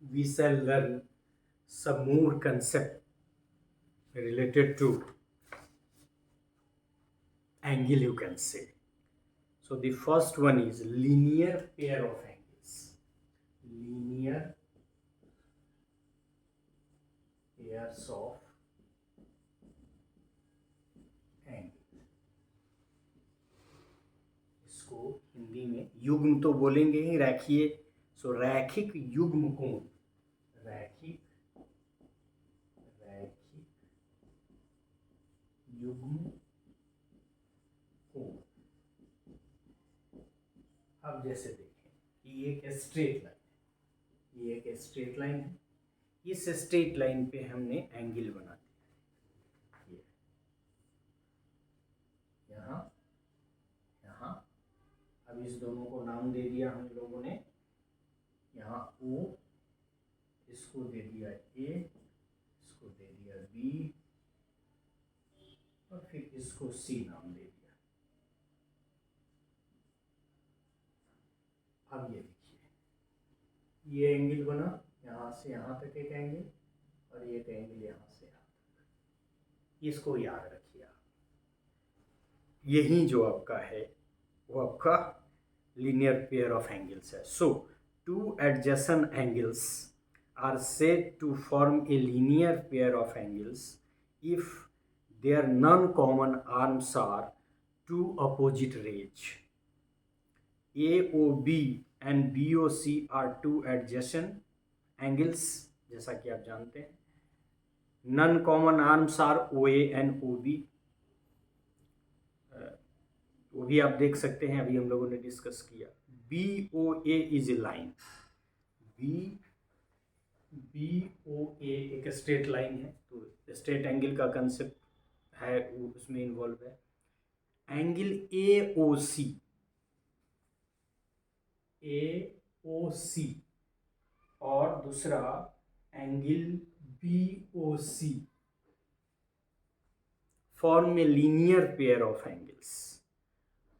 we shall learn some more concept related to angle, you can say. So the first one is linear pair of angles. Linear pairs of angle, इसको हिंदी में युग्म तो बोलेंगे ही, रैखीय। सो रैखिक युग्म कोण, रैखिक रैखिक युग्म कोण। अब जैसे देखें, ये एक स्ट्रेट लाइन है, ये एक स्ट्रेट लाइन है। इस स्ट्रेट लाइन पे हमने एंगल बना दिया, ये यहाँ यहाँ। अब इस दोनों को नाम दे दिया हम लोगों ने, यहाँ O, इसको दे दिया A, इसको दे दिया B, और फिर इसको C नाम दे दिया। अब ये देखिए, ये एंगल बना, यहाँ से यहाँ तक एक एंगल, और ये एक एंगल यहाँ से यहाँ तक। इसको याद रखिए आप। यही जो आपका है वो आपका linear pair of angles है। So two adjacent angles are said to form a linear pair of angles if their non-common arms are two opposite rays. AOB and BOC are two adjacent angles, जैसा कि आप जानते हैं। Non-common arms are OA and OB, वो भी आप देख सकते हैं, अभी हम लोगों ने डिस्कस किया। BOA is a line, BOA एक स्ट्रेट लाइन है, तो स्ट्रेट एंगल का कंसेप्ट है वो उसमें इन्वॉल्व है। एंगल AOC और दूसरा angle BOC form a linear pair of angles.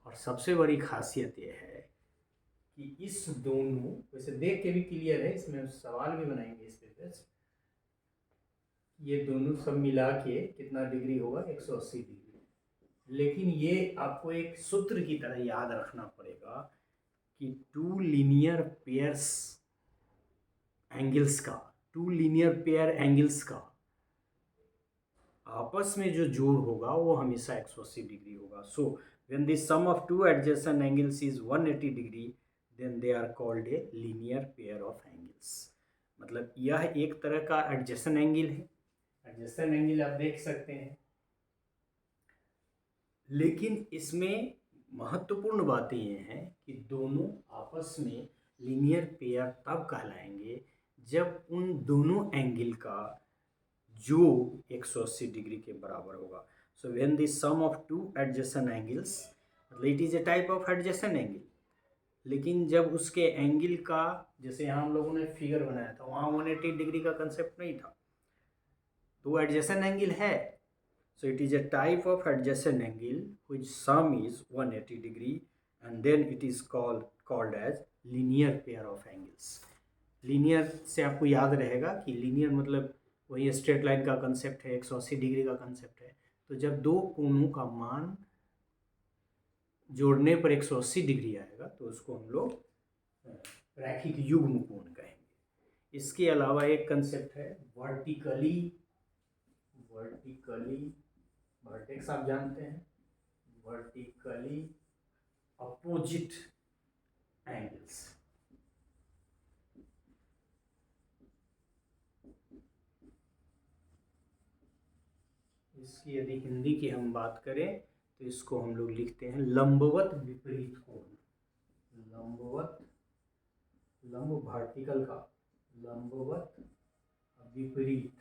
और सबसे बड़ी खासियत यह है कि इस दोनों, वैसे देख के भी क्लियर है, इसमें सवाल भी बनाएंगे इस पे, ये दोनों सब मिला के कितना डिग्री होगा, 180 डिग्री। लेकिन ये आपको एक सूत्र की तरह याद रखना पड़ेगा कि टू लीनियर पेयर एंगल्स का आपस में जो जोड़ होगा वो हमेशा 180 डिग्री होगा। सो when the sum of two adjacent angles is 180 degree, then they are called a linear pair of angles। मतलब यह एक तरह का adjacent angle है, adjacent angle आप देख सकते हैं। लेकिन इसमें महत्वपूर्ण बातें ये हैं कि दोनों आपस में linear pair तब कहलाएंगे जब उन दोनों एंगल का जो 180 डिग्री के बराबर होगा। So when the sum of two adjacent angles, it is a type of adjacent angle। लेकिन जब उसके एंगल का, जैसे यहाँ हम लोगों ने फिगर बनाया था, वहाँ 180 डिग्री का कंसेप्ट नहीं था, तो एडजेसेंट एंगल है। So it is a type of adjacent angle which sum is 180 degree and then it is called as linear pair of angles। Linear से आपको याद रहेगा कि लीनियर मतलब वही स्ट्रेट लाइन का कंसेप्ट है, 180 डिग्री का कंसेप्ट है। तो जब दो कोणों का मान जोड़ने पर 180 डिग्री आएगा तो उसको हम लोग रैखिक युग्म कोण कहेंगे। इसके अलावा एक कंसेप्ट है वर्टिकली, वर्टेक्स आप जानते हैं, वर्टिकली अपोजिट एंगल्स। इसकी यदि हिंदी की हम बात करें तो इसको हम लोग लिखते हैं लंबवत विपरीत कोण। लंब वर्टिकल का, लंबवत विपरीत,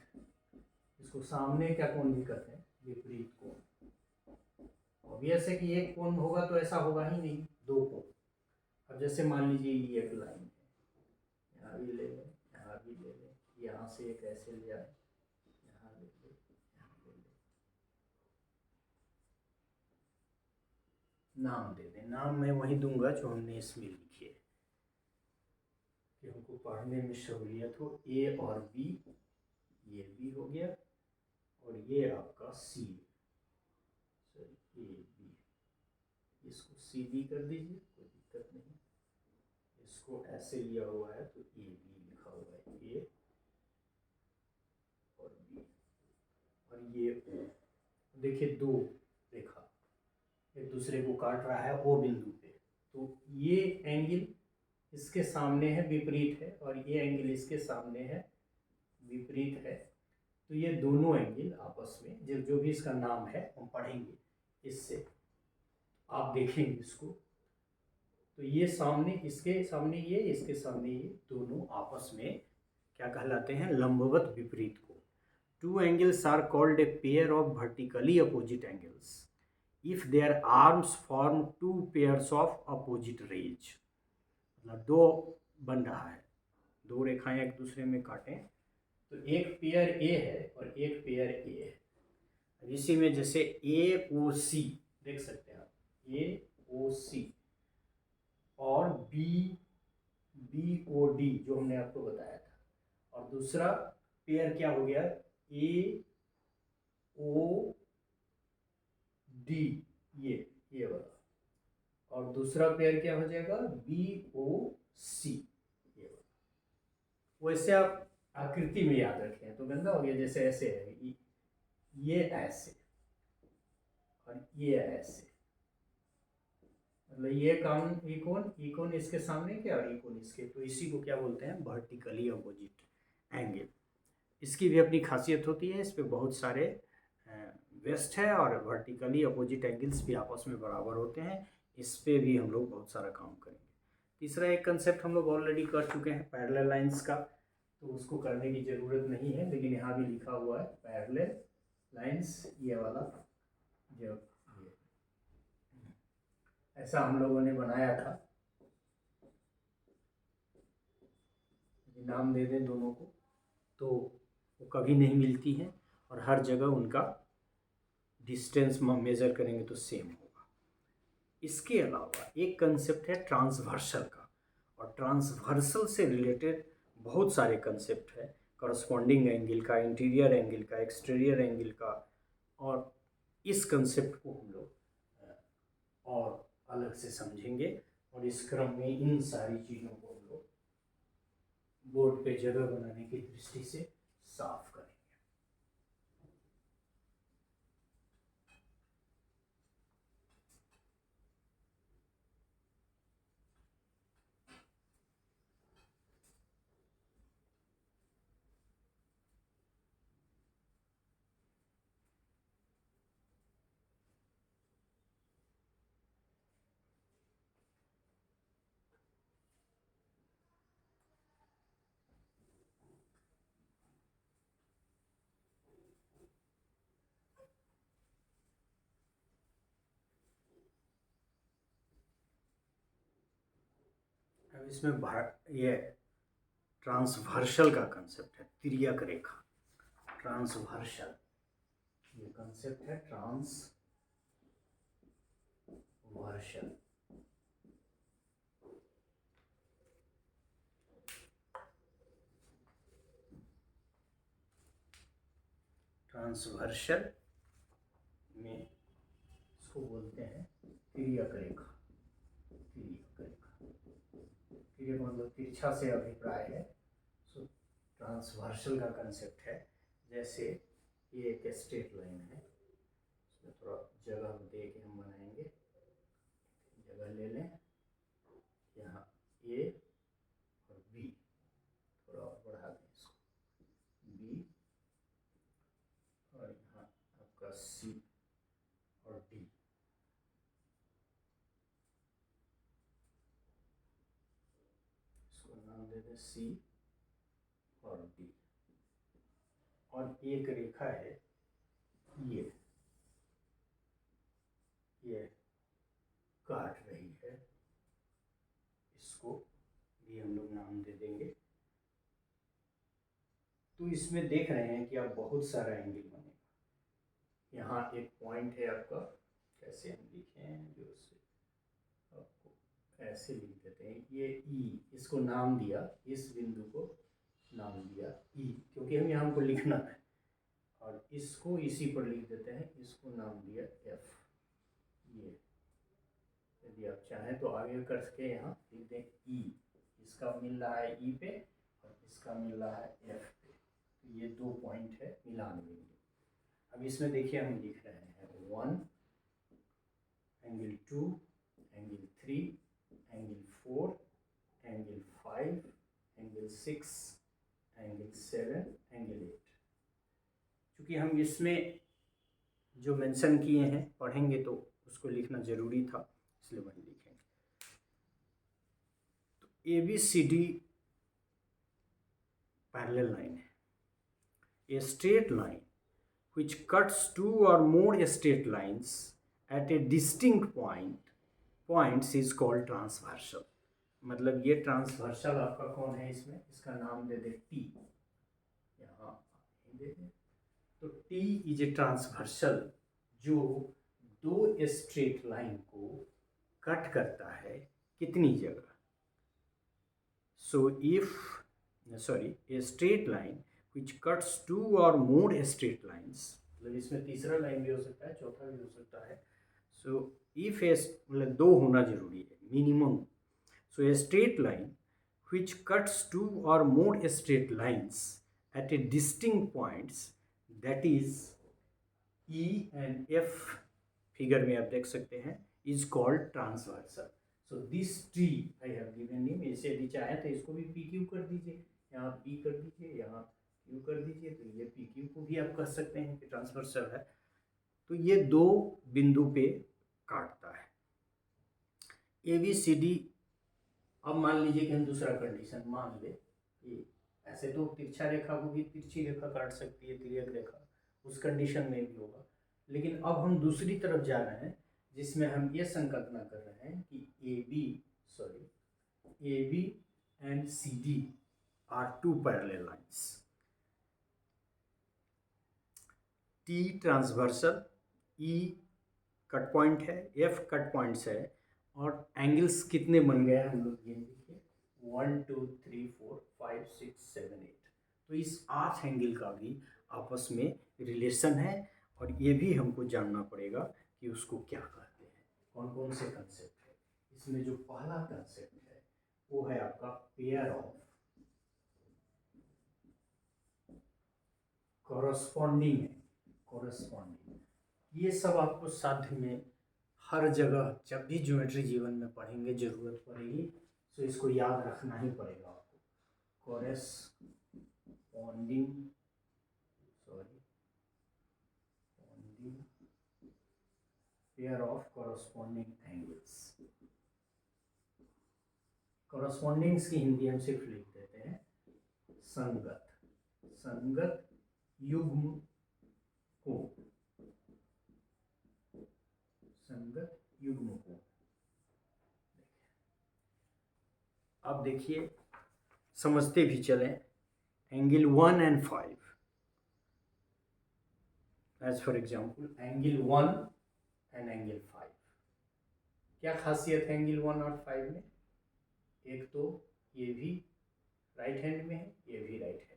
इसको सामने क्या कोण भी कहते हैं, विपरीत कोण। ऑब्वियस है कि एक कोण होगा तो ऐसा होगा ही नहीं, दो कोण। अब जैसे मान लीजिए ये एक लाइन है, यहाँ भी ले लें, यहाँ भी ले लें, यहाँ से एक ऐसे ले आए, यहाँ ले लें, यहाँ ले लें, नाम दे दें। नाम मैं वही दूंगा जो हमने इसमें लिखी है। कि हमको पढ़ने में सहूलियत हो। ए और बी, ये बी हो गया, और ये आपका सी, सॉरी ए बी, इसको सी बी कर दीजिए, कोई दिक्कत नहीं। इसको ऐसे लिया हुआ है तो ए बी लिखा हुआ है, ए और बी, और ये ओ। देखिए दो रेखा एक दूसरे को काट रहा है ओ बिंदु पे, तो ये एंगल इसके सामने है, विपरीत है, और ये एंगल इसके सामने है, विपरीत है। तो ये दोनों एंगल आपस में जो भी इसका नाम है हम पढ़ेंगे इससे, आप देखेंगे इसको। तो ये सामने, इसके सामने ये, इसके सामने ये, दोनों आपस में क्या कहलाते हैं? लंबवत विपरीत को। Two angles are called a pair of vertically opposite angles if their arms form two pairs of opposite rays. मतलब दो बन रहा है, दो रेखाएं एक दूसरे में काटें, तो एक पेयर ए है और एक पेयर ए है। इसी में जैसे ए ओ सी देख सकते हैं आप, ए ओ सी, और बी बी ओ डी जो हमने आपको बताया था, और दूसरा पेयर क्या हो गया? ए ओ डी, ये वाला, और दूसरा पेयर क्या हो जाएगा? बी ओ सी, ये वाला। वैसे आप आकृति में याद रखें तो गंदा हो गया, जैसे ऐसे है, ये ऐसे और ये ऐसे, मतलब ये कौन, इकोन इसके सामने क्या और इकोन इसके, तो इसी को क्या बोलते हैं? Vertically opposite angle. इसकी भी अपनी खासियत होती है, इस पे बहुत सारे वेस्ट है, और वर्टिकली अपोजिट एंगल्स भी आपस में बराबर होते हैं। इस पे भी हम लोग बहुत सारा काम करेंगे। तीसरा एक कंसेप्ट हम लोग ऑलरेडी कर चुके हैं, पैरेलल लाइंस का, तो उसको करने की ज़रूरत नहीं है, लेकिन यहाँ भी लिखा हुआ है पैरेलल लाइंस, ये वाला जो ये ऐसा हम लोगों ने बनाया था, नाम दे दें दोनों को, तो वो कभी नहीं मिलती हैं, और हर जगह उनका डिस्टेंस मेजर करेंगे तो सेम होगा। इसके अलावा एक कंसेप्ट है ट्रांसवर्सल का, और ट्रांसवर्सल से रिलेटेड बहुत सारे कंसेप्ट है, करस्पॉन्डिंग एंगल का, इंटीरियर एंगल का, एक्सटीरियर एंगल का, और इस कंसेप्ट को हम लोग और अलग से समझेंगे, और इस क्रम में इन सारी चीज़ों को हम लोग बोर्ड पे जगह बनाने की दृष्टि से साफ करेंगे। अब इसमें ये ट्रांसवर्सल का कंसेप्ट है, तिर्यक रेखा, ट्रांसवर्सल, ये कंसेप्ट है ट्रांसवर्सल। ट्रांसवर्सल में इसको बोलते हैं तिर्यक रेखा, तिर्यक रेखा, तिर्यक मतलब तिरछा से अभिप्राय है, सो ट्रांसवर्सल का कंसेप्ट है। जैसे ये एक स्ट्रेट लाइन है, इसमें थोड़ा जगह दे के हम बनाएंगे, जगह ले लें, यहाँ ए और बी, थोड़ा और बढ़ा दें इसको, बी, और यहाँ आपका सी और डी, इसको नाम दे दें सी और डी। और एक रेखा है ये काट रही है, इसको भी हम लोग नाम दे देंगे। तो इसमें देख रहे हैं कि आप बहुत सारा एंगल बनेगा। यहाँ एक पॉइंट है आपका, कैसे हम लिखें जो उससे आपको ऐसे लिख देते हैं, ये ई, इसको नाम दिया, इस बिंदु को नाम दिया ई, क्योंकि हम यहाँ को लिखना है, और इसको इसी पर लिख देते हैं, इसको नाम दिया एफ। ये यदि आप चाहें तो आगे करके यहाँ लिख दें ई, इसका मिल रहा है ई पे और इसका मिल रहा है एफ पे, तो ये 2 पॉइंट है मिलान बिंदु। अब इसमें देखिए हम लिख रहे हैं 1 angle 2 angle 3 angle 4 angle 5 angle 6 angle 7 angle 8। चूँकि हम इसमें जो मेंशन किए हैं पढ़ेंगे तो उसको लिखना ज़रूरी था, इसलिए वही लिखेंगे। तो A B C D parallel line है। A straight line which cuts 2 or more straight lines at a distinct points is called transversal। मतलब ये ट्रांसवर्सल आपका कौन है, इसमें इसका नाम दे दे टी, यहाँ दे दे, तो टी इज ए ट्रांसवर्सल जो 2 स्ट्रेट लाइन को कट करता है कितनी जगह। So a straight line which cuts 2 or more straight lines, मतलब इसमें तीसरा लाइन भी हो सकता है, चौथा भी हो सकता है। सो इफ ए, मतलब 2 होना जरूरी है minimum. So a straight line which cuts 2 or more straight lines at a distinct points, that is E and F, figure में आप देख सकते हैं, is called transversal। So this T I have given name, इसे यदि चाहे तो इसको भी PQ कर दीजिए, यहाँ P कर दीजिए, यहाँ Q कर दीजिए, तो ये PQ को भी आप कह सकते हैं कि ट्रांसवर्सल है। तो ये 2 बिंदु पे काटता है ABCD। अब मान लीजिए कि हम दूसरा कंडीशन मान ले कि ऐसे तो तिरछा रेखा को भी तिरछी रेखा काट सकती है, तिर्यक रेखा, उस कंडीशन में भी होगा। लेकिन अब हम दूसरी तरफ जा रहे हैं जिसमें हम ये संकल्पना कर रहे हैं कि AB and CD are 2 parallel lines. T transversal, E cut point है, F कट पॉइंट्स है, और एंगल्स कितने बन गए हम लोग ये देखिए 1 2 3 4 5 6 7 8। तो इस 8 एंगल का भी आपस में रिलेशन है, और ये भी हमको जानना पड़ेगा कि उसको क्या कहते हैं, कौन कौन से कंसेप्ट है। इसमें जो पहला कंसेप्ट है वो है आपका पेयर ऑफ कॉरस्पॉन्डिंग। ये सब आपको साथ में हर जगह जब भी ज्योमेट्री जीवन में पढ़ेंगे जरूरत पड़ेगी, तो इसको याद रखना ही पड़ेगा आपको। Pair of corresponding angles. Correspondings की हिंदी हम सिर्फ लिख देते हैं संगत युग्म कोण। अब देखिए समझते भी चलें, angle 1 and 5, as for example angle 1 and angle 5। क्या खासियत है एंगल 1 और 5 में? एक तो ये भी राइट हैंड में है, ये भी राइट हैंड में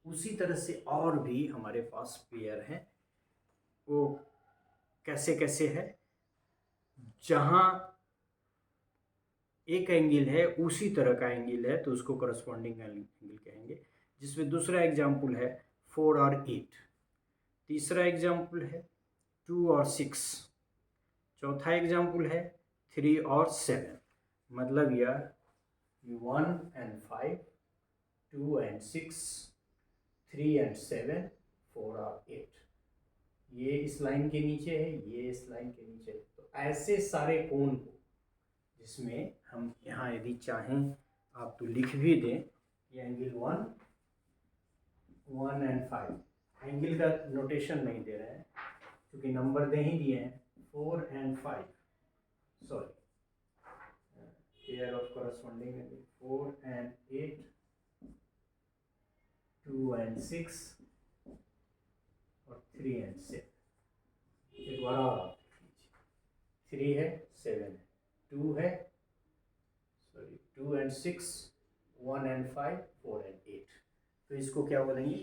है। उसी तरह से और भी हमारे पास पेयर हैं, वो कैसे कैसे है, जहाँ एक एंगल है उसी तरह का एंगल है तो उसको कॉरस्पॉन्डिंग एंगल कहेंगे। जिसमें दूसरा एग्जाम्पल है 4 और 8, तीसरा एग्जाम्पल है 2 और 6, चौथा एग्जाम्पल है 3 और 7। मतलब यह 1 and 5, 2 and 6, 3 and 7, 4 और 8। ये इस लाइन के नीचे है, ये इस लाइन के नीचे है। तो ऐसे सारे कोण को, जिसमें हम यहाँ यदि चाहें आप तो लिख भी दें, ये एंगल 1 and 5, एंगल का नोटेशन नहीं दे रहे हैं क्योंकि नंबर दे ही दिए हैं 4 and 5, sorry, pair of corresponding angle 4 and 8, 2 and 6 और 3 and 7। एक बार और आप देख लीजिए, 3 है, 7 है, 2 है, एंड 6, 1 एंड 5, 4 एंड 8। तो इसको क्या बोलेंगे?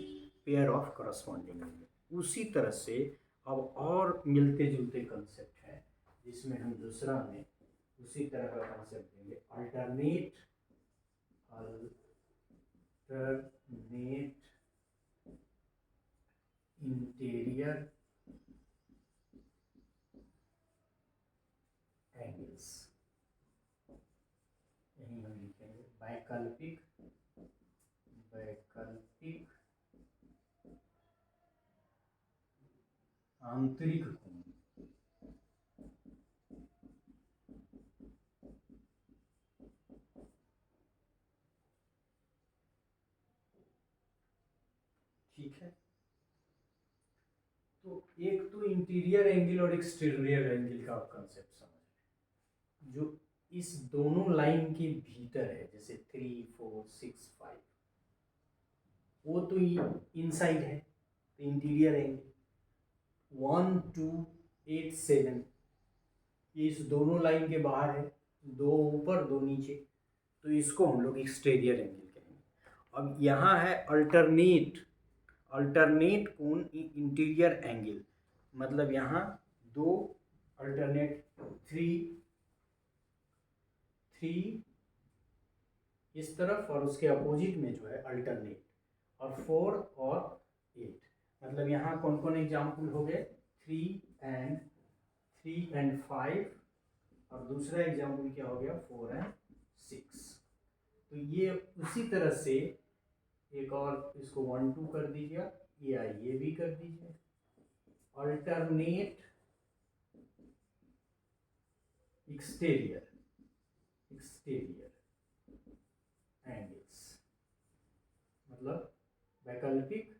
Pair of corresponding angle. उसी तरह से अब और मिलते जुलते कंसेप्ट है जिसमें हम दूसरा में उसी तरह का कंसेप्ट देंगे, अल्टरनेट इंटीरियर एंगल्स। यही हम लिखेंगे वैकल्पिक आंतरिक कोण। ठीक है, तो एक तो इंटीरियर एंगल और एक्सटीरियर एंगल का आप कंसेप्ट समझ, जो इस दोनों लाइन के भीतर है, जैसे 3, 4, 6, 5, वो तो इनसाइड है, तो इंटीरियर एंगल। 1, 2, 8, 7 ये इस दोनों लाइन के बाहर है, 2 ऊपर 2 नीचे, तो इसको हम लोग एक्सटीरियर एंगल कहेंगे। अब यहाँ है अल्टरनेट कोण इंटीरियर एंगल, मतलब यहाँ 2 अल्टरनेट 3 इस तरफ और उसके अपोजिट में जो है अल्टरनेट, और 4 और 8, मतलब यहाँ कौन कौन एग्जाम्पल हो गए? 3 एंड 5, और दूसरा एग्जाम्पल क्या हो गया? 4 एंड 6। तो ये उसी तरह से एक और इसको 1, 2 कर दीजिए, या ये भी कर दीजिए, अल्टरनेट एक्सटीरियर एंगल्स, मतलब वैकल्पिक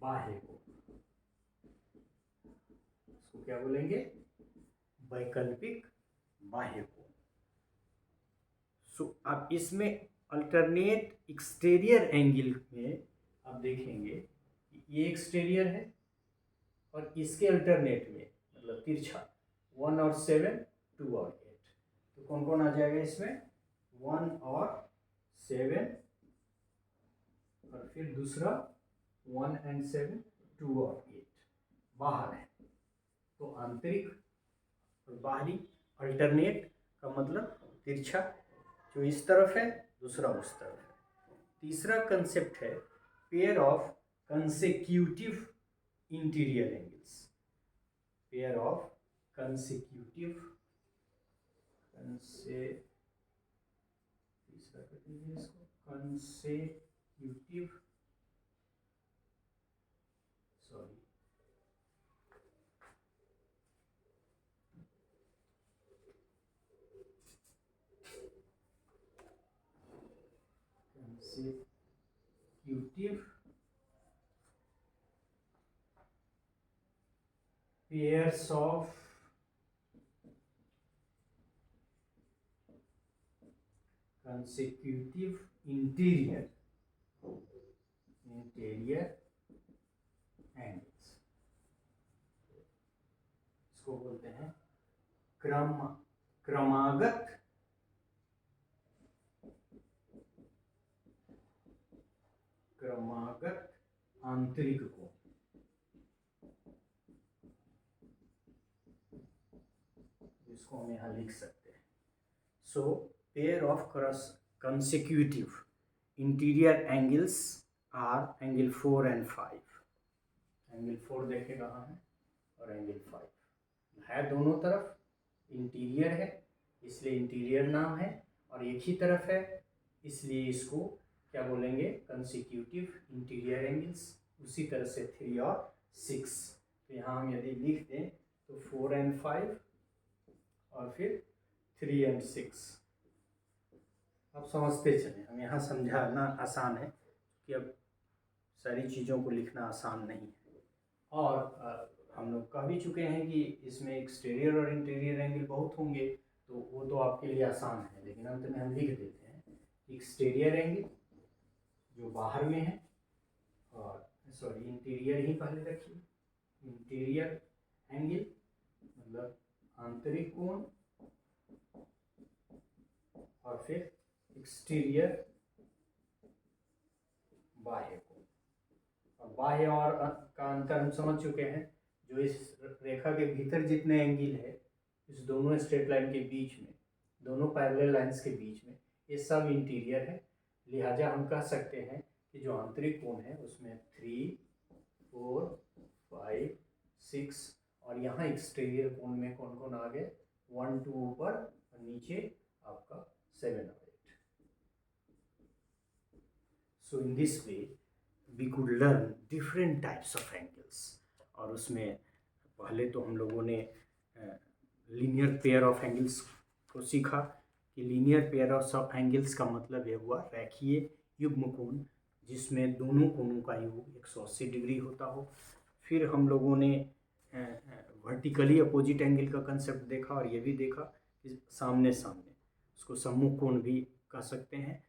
बाह्य कोण। इसको क्या बोलेंगे? वैकल्पिक बाह्य कोण। सो अब इसमें अल्टरनेट एक्सटीरियर एंगल में आप देखेंगे ये एक्सटीरियर है, और इसके अल्टरनेट में मतलब तिरछा 1 और 7, 2 और 8, तो कौन कौन आ जाएगा इसमें? 1 और 7, और फिर दूसरा 1 एंड 7, 2 और 8 बाहर है। तो आंतरिक और बाहरी, अल्टरनेट का मतलब तिरछा, जो इस तरफ है दूसरा उस तरफ है। तीसरा कंसेप्ट है pair of consecutive interior angles, pair of consecutive तीसरा कर दीजिए इसको, consecutive pairs of consecutive interior angles, इसको बोलते हैं क्रमागत आंतरिक कोण। इसको हम यहाँ लिख सकते हैं। So pair of consecutive interior angles are angle 4 and 5। Angle 4 देखे कहाँ है, और एंगल 5 है दोनों तरफ, इंटीरियर है इसलिए इंटीरियर नाम है, और एक ही तरफ है इसलिए इसको क्या बोलेंगे? Consecutive interior angles. उसी तरह से 3 और 6, तो यहाँ हम यदि लिख दें तो 4 एंड 5 और फिर 3 एंड 6। अब समझते चलें, हम यहाँ समझाना आसान है कि अब सारी चीज़ों को लिखना आसान नहीं है। और हम लोग कह भी चुके हैं कि इसमें एक्सटीरियर और इंटीरियर एंगल बहुत होंगे, तो वो तो आपके लिए आसान है, लेकिन अंत में हम लिख देते हैं एक्सटीरियर एंगल जो बाहर में है, और सॉरी इंटीरियर ही पहले रखिए, इंटीरियर एंगल मतलब आंतरिक कोण, और फिर एक्सटीरियर बाह्य कोण। और बाह्य और का अंतर हम समझ चुके हैं। जो इस रेखा के भीतर जितने एंगल है इस दोनों स्ट्रेट लाइन के बीच में, दोनों पैरेलल लाइंस के बीच में, ये सब इंटीरियर है। लिहाजा हम कह सकते हैं कि जो आंतरिक कोण है उसमें 3, 4, 5, 6 और यहाँ एक्सटीरियर कोण में कौन कौन आ गए, 1, 2 ऊपर और नीचे आपका 7 और 8। So in this way we could learn different types of angles. और उसमें पहले तो हम लोगों ने लीनियर पेयर ऑफ एंगल्स को सीखा कि लीनियर पेयर ऑफ एंगल्स का मतलब ये हुआ रेखीय युग्म कोण जिसमें दोनों कोणों का योग 180 डिग्री होता हो। फिर हम लोगों ने वर्टिकली अपोजिट एंगल का कंसेप्ट देखा और ये भी देखा कि सामने सामने उसको सम्मुख कोण भी कह सकते हैं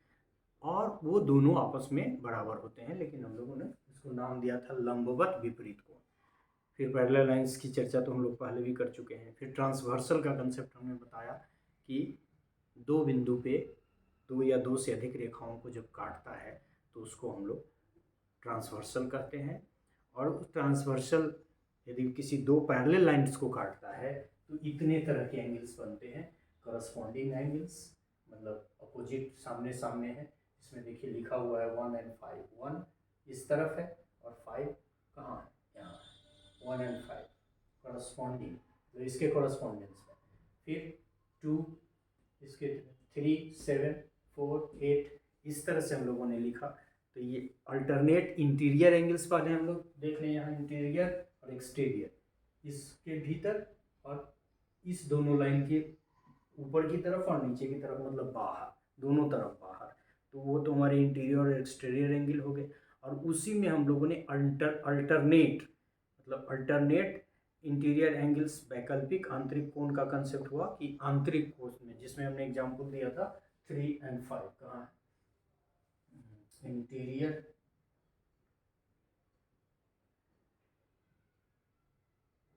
और वो दोनों आपस में बराबर होते हैं, लेकिन हम लोगों ने इसको नाम दिया था लंबवत विपरीत कोण। फिर पैरेलल लाइंस की चर्चा तो हम लोग पहले भी कर चुके हैं। फिर ट्रांसवर्सल का कंसेप्ट हमने बताया कि दो बिंदु पे 2 या 2 से अधिक रेखाओं को जब काटता है तो उसको हम लोग ट्रांसवर्सल कहते हैं। और ट्रांसवर्सल यदि किसी 2 पैरेलल लाइंस को काटता है तो इतने तरह के एंगल्स बनते हैं। करस्पॉन्डिंग एंगल्स मतलब अपोजिट सामने सामने है, इसमें देखिए लिखा हुआ है 1 और 5। 1 इस तरफ है और 5 कहाँ है, यहाँ 1 और 5 करस्पॉन्डिंग, तो इसके करस्पॉन्डेंस में। फिर 2 इसके 3, 7, 4, 8 इस तरह से हम लोगों ने लिखा। तो ये अल्टरनेट इंटीरियर एंगल्स पहले हम लोग देख लें, यहाँ इंटीरियर और एक्सटीरियर, इसके भीतर और इस दोनों लाइन के ऊपर की तरफ और नीचे की तरफ मतलब बाहर, दोनों तरफ बाहर, तो वो तो हमारे इंटीरियर और एक्सटीरियर एंगल हो गए। और उसी में हम लोगों ने अल्टरनेट इंटीरियर एंगल्स वैकल्पिक आंतरिक कोण का कंसेप्ट हुआ कि आंतरिक कोण में, जिसमें हमने एग्जांपल दिया था 3 और 5, कहाँ है इंटीरियर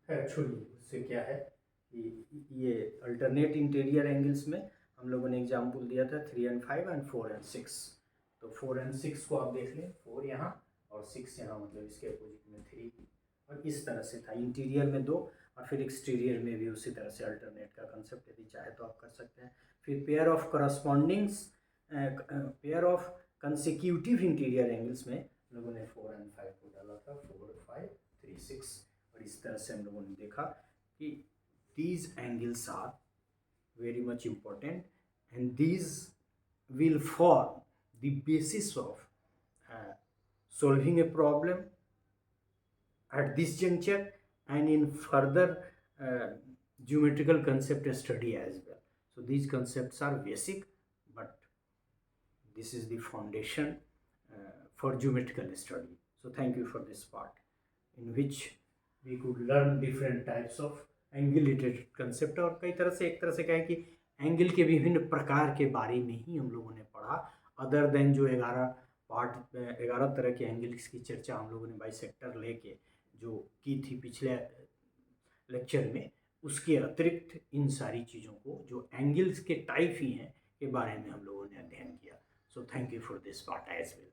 है, छोड़िए उससे क्या है, ये अल्टरनेट इंटीरियर एंगल्स में हम लोगों ने एग्जांपल दिया था 3 और 5 और 4 और 6। तो 4 और 6 को आप देख लें, 4 यहाँ और 6 यहाँ, मतलब इसके अपोजिट में 3, और इस तरह से था इंटीरियर में 2 और फिर एक्सटीरियर में भी उसी तरह से अल्टरनेट का कंसेप्ट यदि चाहे तो आप कर सकते हैं। फिर pair of correspondings, pair of consecutive interior angles में लोगों ने 4 और 5 को डाला था, 4, 5, 3, 6, और इस तरह से हम लोगों ने देखा कि these angles are very much important and these will form the basis of solving a problem at this juncture and in further geometrical concept study as well. So these concepts are basic, but this is the foundation for geometrical study. So thank you for this part in which we could learn different types of angle related concept. और कई तरह से एक तरह से कहें कि angle के विभिन्न प्रकार के बारे में ही हम लोगों ने पढ़ा, अदर देन जो 11 तरह के एंगल्स की चर्चा हम लोगों ने बाइसेक्टर लेके जो की थी पिछले लेक्चर में, उसके अतिरिक्त इन सारी चीज़ों को जो एंगल्स के टाइप ही हैं के बारे में हम लोगों ने अध्ययन किया। So thank you for this part as well.